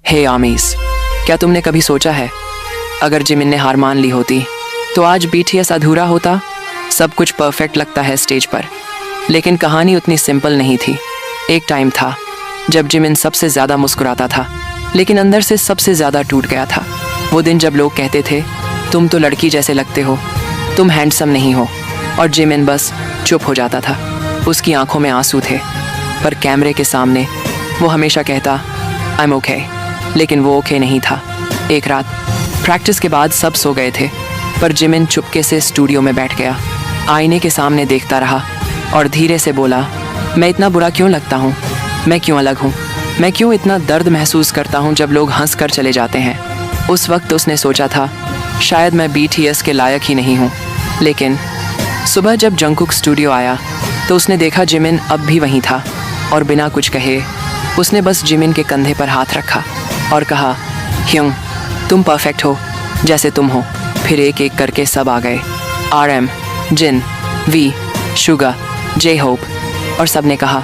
हे आमीज, क्या तुमने कभी सोचा है अगर जिमिन ने हार मान ली होती तो आज बीटीएस अधूरा होता? सब कुछ परफेक्ट लगता है स्टेज पर, लेकिन कहानी उतनी सिंपल नहीं थी। एक टाइम था जब जिमिन सबसे ज़्यादा मुस्कुराता था, लेकिन अंदर से सबसे ज़्यादा टूट गया था। वो दिन जब लोग कहते थे तुम तो लड़की जैसे लगते हो, तुम हैंडसम नहीं हो, और जिमिन बस चुप हो जाता था। उसकी आंखों में आंसू थे, पर कैमरे के सामने वो हमेशा कहता आई एम ओके, लेकिन वो ओके नहीं था। एक रात प्रैक्टिस के बाद सब सो गए थे, पर जिमिन चुपके से स्टूडियो में बैठ गया। आईने के सामने देखता रहा और धीरे से बोला, मैं इतना बुरा क्यों लगता हूँ? मैं क्यों अलग हूँ? मैं क्यों इतना दर्द महसूस करता हूँ जब लोग हंस कर चले जाते हैं? उस वक्त उसने सोचा था शायद मैं बीटीएस के लायक ही नहीं हूँ। लेकिन सुबह जब जंगकुक स्टूडियो आया तो उसने देखा जिमिन अब भी वहीं था, और बिना कुछ कहे उसने बस जिमिन के कंधे पर हाथ रखा और कहा, ह्योंग, तुम परफेक्ट हो जैसे तुम हो। फिर एक एक करके सब आ गए, RM, Jin, V, Suga, J Hope, और सब ने कहा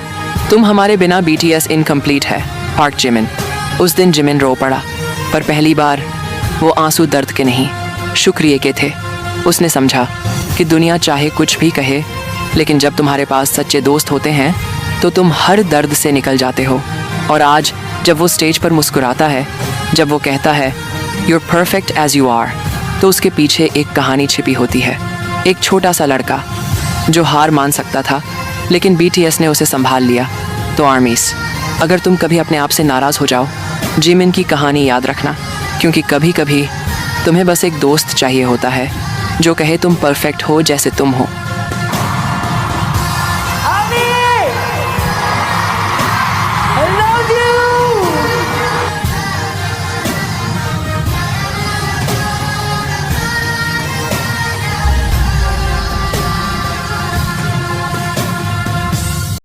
तुम हमारे बिना BTS इनकम्प्लीट है। Park Jimin. उस दिन जिमिन रो पड़ा, पर पहली बार वो आंसू दर्द के नहीं, शुक्रिया के थे। उसने समझा कि दुनिया चाहे कुछ भी कहे, लेकिन जब तुम्हारे पास सच्चे दोस्त होते हैं तो तुम हर दर्द से निकल जाते हो। और आज जब वो स्टेज पर मुस्कुराता है, जब वो कहता है you are perfect as you are, तो उसके पीछे एक कहानी छिपी होती है। एक छोटा सा लड़का जो हार मान सकता था, लेकिन BTS ने उसे संभाल लिया। तो आर्मीज, अगर तुम कभी अपने आप से नाराज़ हो जाओ, जिमिन की कहानी याद रखना, क्योंकि कभी कभी तुम्हें बस एक दोस्त चाहिए होता है जो कहे तुम परफेक्ट हो जैसे तुम हो।